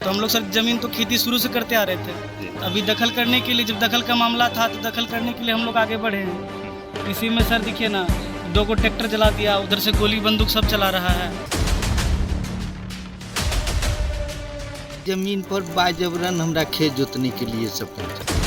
तो हम लोग सर जमीन तो खेती शुरू से करते आ रहे थे। अभी दखल करने के लिए, जब दखल का मामला था तो दखल करने के लिए हम लोग आगे बढ़े हैं। इसी में सर देखिए ना, 2 को ट्रैक्टर जला दिया, उधर से गोली बंदूक सब चला रहा है। जमीन पर बाजबरन हमरा खेत जोतने के लिए सब पहुंचा।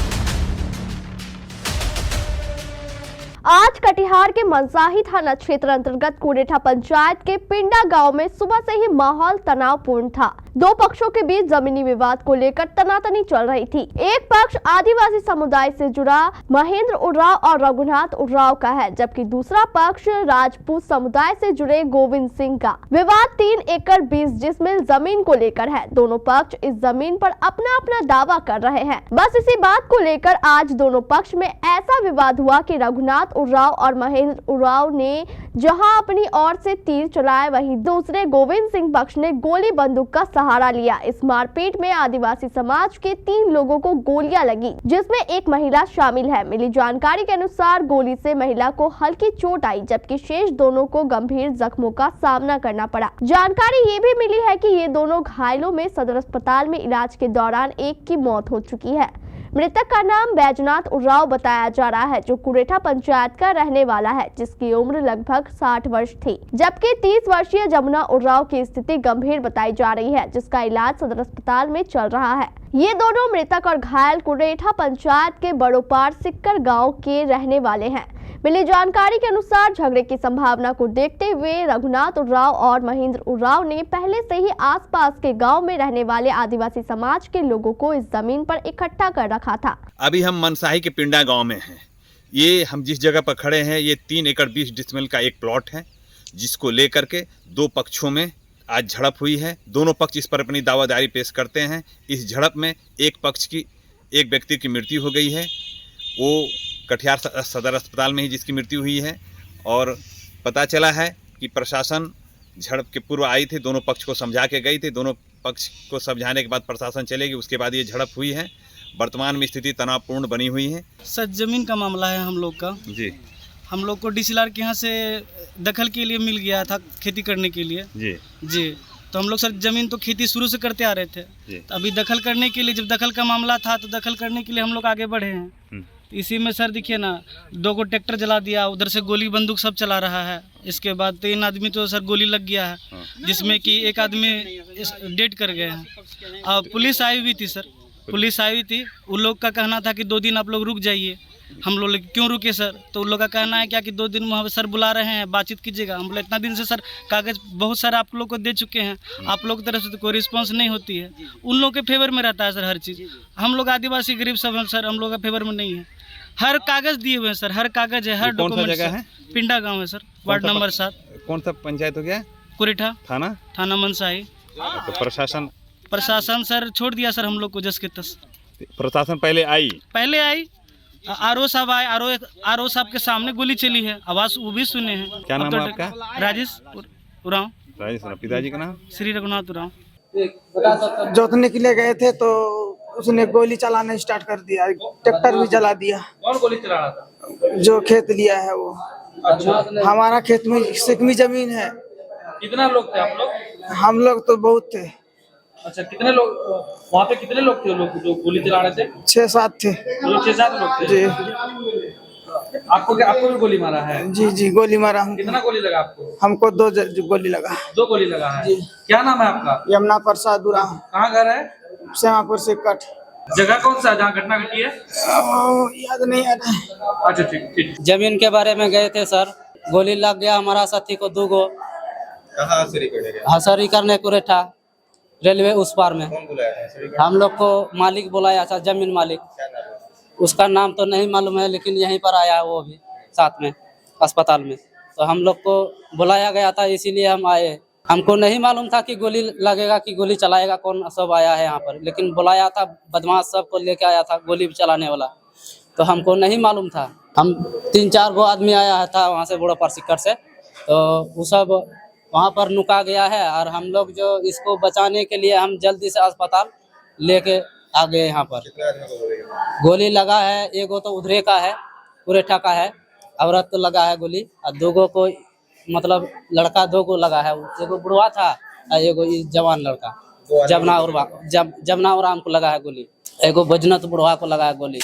आज कटिहार के मनसाही थाना क्षेत्र अंतर्गत कुरेठा पंचायत के पिंडा गांव में सुबह से ही माहौल तनावपूर्ण था। 2 पक्षों के बीच जमीनी विवाद को लेकर तनातनी चल रही थी। एक पक्ष आदिवासी समुदाय से जुड़ा महेंद्र उरांव और रघुनाथ उरांव का है, जबकि दूसरा पक्ष राजपूत समुदाय से जुड़े गोविंद सिंह का। विवाद 3 एकड़ 20 डिसमिल जमीन को लेकर है। दोनों पक्ष इस जमीन पर अपना अपना दावा कर रहे हैं। बस इसी बात को लेकर आज दोनों पक्ष में ऐसा विवाद हुआ कि रघुनाथ उरांव और महेंद्र उरांव ने जहां अपनी ओर से तीर चलाए, वहीं दूसरे गोविंद सिंह पक्ष ने गोली बंदूक का सहारा लिया। इस मारपीट में आदिवासी समाज के 3 लोगों को गोलियां लगी, जिसमें एक महिला शामिल है। मिली जानकारी के अनुसार गोली से महिला को हल्की चोट आई, जबकि शेष दोनों को गंभीर जख्मों का सामना करना पड़ा। जानकारी ये भी मिली है कि ये दोनों घायलों में सदर अस्पताल में इलाज के दौरान एक की मौत हो चुकी है। मृतक का नाम बैजनाथ उरांव बताया जा रहा है, जो कुरेठा पंचायत का रहने वाला है, जिसकी उम्र लगभग 60 वर्ष थी। जबकि 30 वर्षीय जमुना उरांव की स्थिति गंभीर बताई जा रही है, जिसका इलाज सदर अस्पताल में चल रहा है। ये दोनों मृतक और घायल कुरेठा पंचायत के बड़ोपार सिक्कर गाँव के रहने वाले हैं। मिली जानकारी के अनुसार झगड़े की संभावना को देखते हुए रघुनाथ उरांव और महेंद्र उरांव ने पहले से ही आसपास के गांव में रहने वाले आदिवासी समाज के लोगों को इस जमीन पर इकट्ठा कर रखा था। अभी हम मनसाही के पिंडा गांव में हैं। ये हम जिस जगह पर खड़े हैं, ये 3 एकड़ 20 डिसमिल का एक प्लॉट है, जिसको लेकर के 2 पक्षों में आज झड़प हुई है। दोनों पक्ष इस पर अपनी दावादारी पेश करते हैं। इस झड़प में एक व्यक्ति की मृत्यु हो गई है, वो कटिहार सदर अस्पताल में ही जिसकी मृत्यु हुई है। और पता चला है कि प्रशासन झड़प के पूर्व आई थी, दोनों पक्ष को समझा के गई थी। दोनों पक्ष को समझाने के बाद प्रशासन चलेगी, उसके बाद ये झड़प हुई है। वर्तमान में स्थिति तनावपूर्ण बनी हुई है। सर जमीन का मामला है हम लोग का जी। हम लोग को डीसीएलआर के यहाँ से दखल के लिए मिल गया था, खेती करने के लिए। जी तो हम लोग सर जमीन तो खेती शुरू से करते आ रहे थे। तो अभी दखल करने के लिए, जब दखल का मामला था तो दखल करने के लिए हम लोग आगे बढ़े हैं। इसी में सर देखिए ना, 2 को ट्रैक्टर जला दिया, उधर से गोली बंदूक सब चला रहा है। इसके बाद 3 आदमी तो सर गोली लग गया है, जिसमें कि एक आदमी डेड कर गए हैं। और पुलिस आई हुई थी सर, पुलिस आई हुई थी। उन लोग का कहना था कि 2 दिन आप लोग रुक जाइए। हम लोग क्यों रुके सर? तो उन लोग का कहना है क्या कि 2 दिन वहाँ सर बुला रहे हैं, बातचीत कीजिएगा। हम लोग इतना दिन से सर कागज़ बहुत सारे आप लोग को दे चुके हैं, आप लोग की तरफ से तो कोई रिस्पांस नहीं होती है। उन लोग के फेवर में रहता है सर हर चीज़। हम लोग आदिवासी गरीब सब हैं सर, हम लोग का फेवर में नहीं है। हर कागज़ दिए हुए हैं सर, हर कागज़ है, हर डॉक्यूमेंट है। पिंडा गाँव है सर, वार्ड नंबर 7। कौन सा पंचायत हो गया? कुरेठा थाना मनसाही। तो प्रशासन सर छोड़ दिया सर हम लोग को जस के तस। प्रशासन पहले आई, आरओ साहब आए, आरओ साहब के सामने गोली चली है, आवाज वो भी सुने हैं। क्या नाम है आपका? राजेश उरांव। पिताजी का नाम? श्री रघुनाथ उरांव। जोतने के लिए गए थे तो उसने गोली चलाना स्टार्ट कर दिया, ट्रैक्टर भी जला दिया। कौन गोली चला रहा था? जो खेत लिया है वो। अच्छा। हमारा खेत में सिकमी जमीन है। कितना लोग थे आप लोग? हम लोग तो बहुत थे। अच्छा, कितने लोग वहाँ पे? कितने लोग थे लोग जो गोली चला रहे थे? 6-7 थे। 6-7 लोग थे जी। आपको भी गोली मारा है? जी गोली मारा हूँ। कितना गोली लगा आपको? हमको 2 गोली लगा। 2 गोली लगा है जी। क्या नाम है आपका? यमुना प्रसाद उरांव। कहाँ घर है? श्यामापुर से कट। जगह कौन सा जहाँ घटना घटी है? याद नहीं आ रहा है। अच्छा ठीक। जमीन के बारे में गए थे सर, गोली लग गया हमारा साथी को 2 गो। कहाँ हसरी करने कुरेठा रेलवे उस पार में। कौन बुलाया? हम लोग को मालिक बुलाया था, जमीन मालिक। उसका नाम तो नहीं मालूम है, लेकिन यहीं पर आया है वो भी साथ में अस्पताल में। तो हम लोग को बुलाया गया था, इसीलिए हम आए। हमको नहीं मालूम था कि गोली लगेगा, कि गोली चलाएगा कौन। सब आया है यहाँ पर, लेकिन बुलाया था, बदमाश सबको लेके आया था गोली चलाने वाला। तो हमको नहीं मालूम था। हम 3-4 गो आदमी आया था वहाँ से, बड़ोपार सिक्कर से। तो वो सब वहाँ पर नुका गया है, और हम लोग जो इसको बचाने के लिए हम जल्दी से अस्पताल लेके आ गए। यहाँ पर गोली लगा है, एगो तो उधरे का है, कुरेठा का है, औरत को लगा है गोली, और 2 गो को मतलब लड़का 2 गो लगा है। एगो बुढ़वा था और एगो जवान लड़का। जमुना और राम को लगा है गोली, एगो बजनत बुढ़वा को लगा है गोली।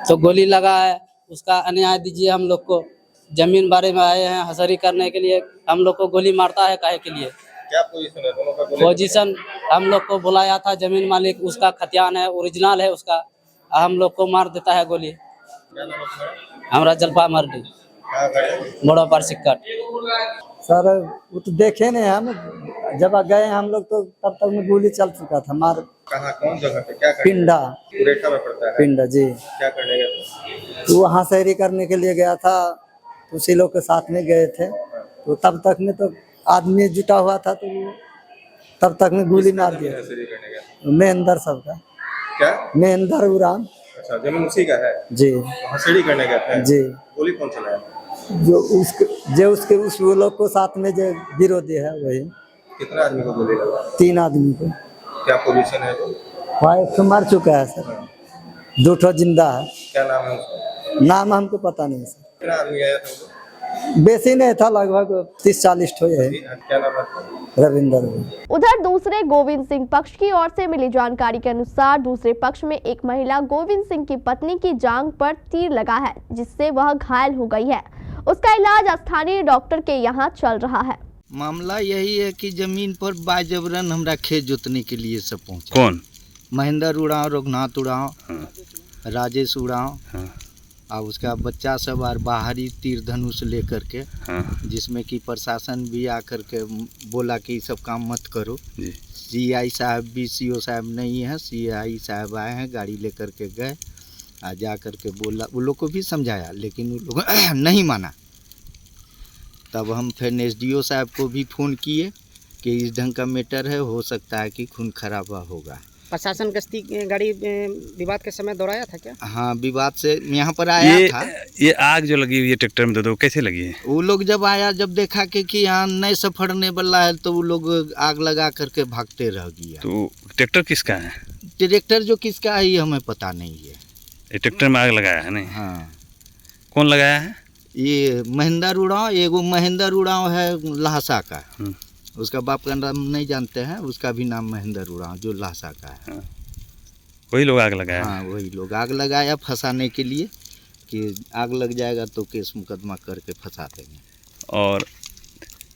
तो गोली लगा है, उसका अन्याय दीजिए। हम लोग को जमीन बारे में आए हैं हसरी करने के लिए, हम लोग को गोली मारता है काहे के लिए? क्या पोजीशन है दोनों का? पोजीशन हम लोग को बुलाया था जमीन मालिक, उसका खतियान है, ओरिजिनल है उसका, हम लोग को मार देता है गोली। हमारा जलपा मर्डी मोड़ा पर सिक्कट। सर वो तो देखे नहीं हम, जब गए हम लोग तो तब तक में गोली चल चुका था। मार कहाँ, कौन जगह पे, क्या पिंडा, कुरेठा में पड़ता है? पिंडा जी। क्या करने गए? तो वहाँ सैरी करने के लिए गया था, उसी लोग के साथ में गए थे। तो तब तक में तो आदमी जुटा हुआ था, तो तब तक में गोली मार दिया। महेंद्र सबका। क्या? महेंद्र उराम। अच्छा, जमीन उसी का है जी। हसड़ी करने गए थे जी। गोली कौन चलाया? जो उसके उस वो लोग को साथ में जो विरोधी है वही। कितना आदमी को गोली लगा? 3 आदमी को। क्या पोजीशन है? वहाँ एक तो मर चुका है सर, 2 ठो जिंदा है। क्या नाम है उसका? नाम हमको पता नहीं सर। कितना आदमी आया था? बेसी नहीं था, लगभग 30-40 ठो है। क्या नाम है? रविंदर। उधर दूसरे गोविंद सिंह पक्ष की ओर से मिली जानकारी के अनुसार दूसरे पक्ष में एक महिला गोविंद सिंह की पत्नी की जांघ पर तीर लगा है, जिससे वह घायल हो गई है। उसका इलाज स्थानीय डॉक्टर के यहाँ चल रहा है। मामला यही है कि जमीन पर बाजबरन हमरा खेत जोतने के लिए सब पहुँचा। कौन? महेंद्र उड़ाव, रघुनाथ उड़ाव, राजेश उड़ाव, और उसका बच्चा सब और बाहरी तीर धनुष लेकर के, जिसमें कि प्रशासन भी आकर के बोला कि ये सब काम मत करो। CI साहब भी, CO साहब नहीं है, CI साहब आए हैं, गाड़ी लेकर के गए, आ जा कर के बोला, वो लोग को भी समझाया, लेकिन वो लोग नहीं माना। तब हम फिर SDO साहब को भी फ़ोन किए कि इस ढंग का मैटर है, हो सकता है कि खून खराबा होगा। प्रशासन गश्ती गाड़ी विवाद के समय दौड़ाया था क्या? हाँ, विवाद से यहाँ पर आया था। ये आग जो लगी हुई है ट्रैक्टर में, तो कैसे लगी है? वो लोग जब आया, जब देखा कि यहाँ नहीं सफरने वाला है, तो वो लोग आग लगा करके भागते रह गया। तो ट्रैक्टर किसका है? ट्रैक्टर जो किसका है ये हमें पता नहीं है। ये ट्रैक्टर में आग लगाया है? नहीं। हाँ। कौन लगाया है? ये महेंद्र उड़ाव, एगो महेंद्र उड़ाव है लहसा का, उसका बाप का नाम नहीं जानते हैं, उसका भी नाम महेंद्र उड़ाव जो लहसा का है। वही लोग आग लगाया? हाँ, वही लोग आग लगाया फंसाने के लिए, कि आग लग जाएगा तो केस मुकदमा करके फंसा देंगे। और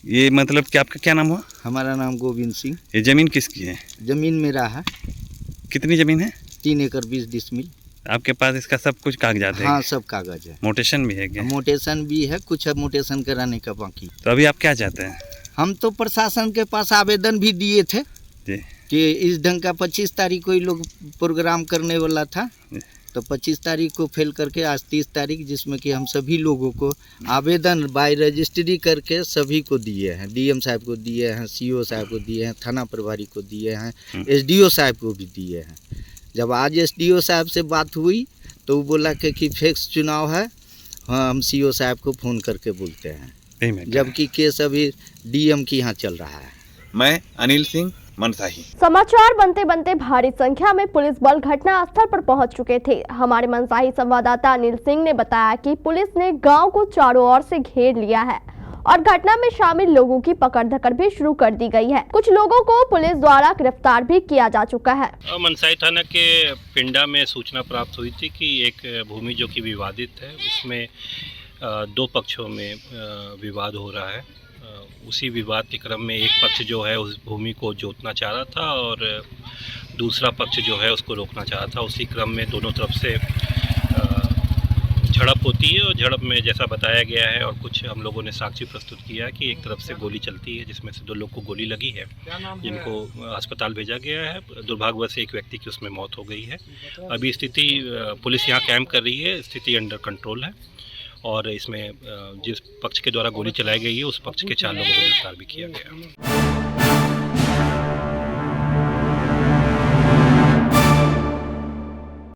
ये मतलब कि आपका क्या नाम हुआ? हमारा नाम गोविंद सिंह। ये ज़मीन किसकी है? ज़मीन मेरा है। कितनी ज़मीन है? 3 एकड़ 20 डिसमिल। आपके पास इसका सब कुछ कागजात है? हाँ, सब कागज है। मोटेशन भी है क्या? मोटेशन भी है, कुछ है मोटेशन कराने का बाकी। तो अभी आप क्या चाहते हैं? हम तो प्रशासन के पास आवेदन भी दिए थे जी कि इस ढंग का 25 तारीख को ये लोग प्रोग्राम करने वाला था, तो 25 तारीख को फेल करके आज 30 तारीख, जिसमें कि हम सभी लोगों को आवेदन बाय रजिस्ट्री करके सभी को दिए हैं। DM साहब को दिए हैं, CO साहब को दिए हैं, थाना प्रभारी को दिए हैं, SDO साहब को भी दिए हैं। जब आज SDO साहब से बात हुई तो वो बोला कि फिक्स चुनाव है, हाँ हम CO साहब को फ़ोन करके बोलते हैं, जबकि केस अभी DM के यहाँ चल रहा है। मैं अनिल सिंह मनसाही। समाचार बनते बनते भारी संख्या में पुलिस बल घटना स्थल पर पहुंच चुके थे। हमारे मनसाही संवाददाता अनिल सिंह ने बताया कि पुलिस ने गांव को चारों ओर से घेर लिया है और घटना में शामिल लोगों की पकड़ धकड़ भी शुरू कर दी गई है। कुछ लोगों को पुलिस द्वारा गिरफ्तार भी किया जा चुका है। मनसाही थाना के पिंडा में सूचना प्राप्त हुई थी कि एक भूमि जो कि विवादित है, उसमें 2 पक्षों में विवाद हो रहा है। उसी विवाद के क्रम में एक पक्ष जो है उस भूमि को जोतना चाह रहा था और दूसरा पक्ष जो है उसको रोकना चाह रहा था। उसी क्रम में दोनों तरफ से झड़प होती है और झड़प में जैसा बताया गया है और कुछ हम लोगों ने साक्षी प्रस्तुत किया कि एक तरफ से गोली चलती है, जिसमें से 2 लोग को गोली लगी है, जिनको अस्पताल भेजा गया है। दुर्भाग्यवश एक व्यक्ति की उसमें मौत हो गई है। अभी स्थिति, पुलिस यहाँ कैंप कर रही है, स्थिति अंडर कंट्रोल है और इसमें जिस पक्ष के द्वारा गोली चलाई गई है उस पक्ष के 4 लोगों को गिरफ्तार भी किया गया।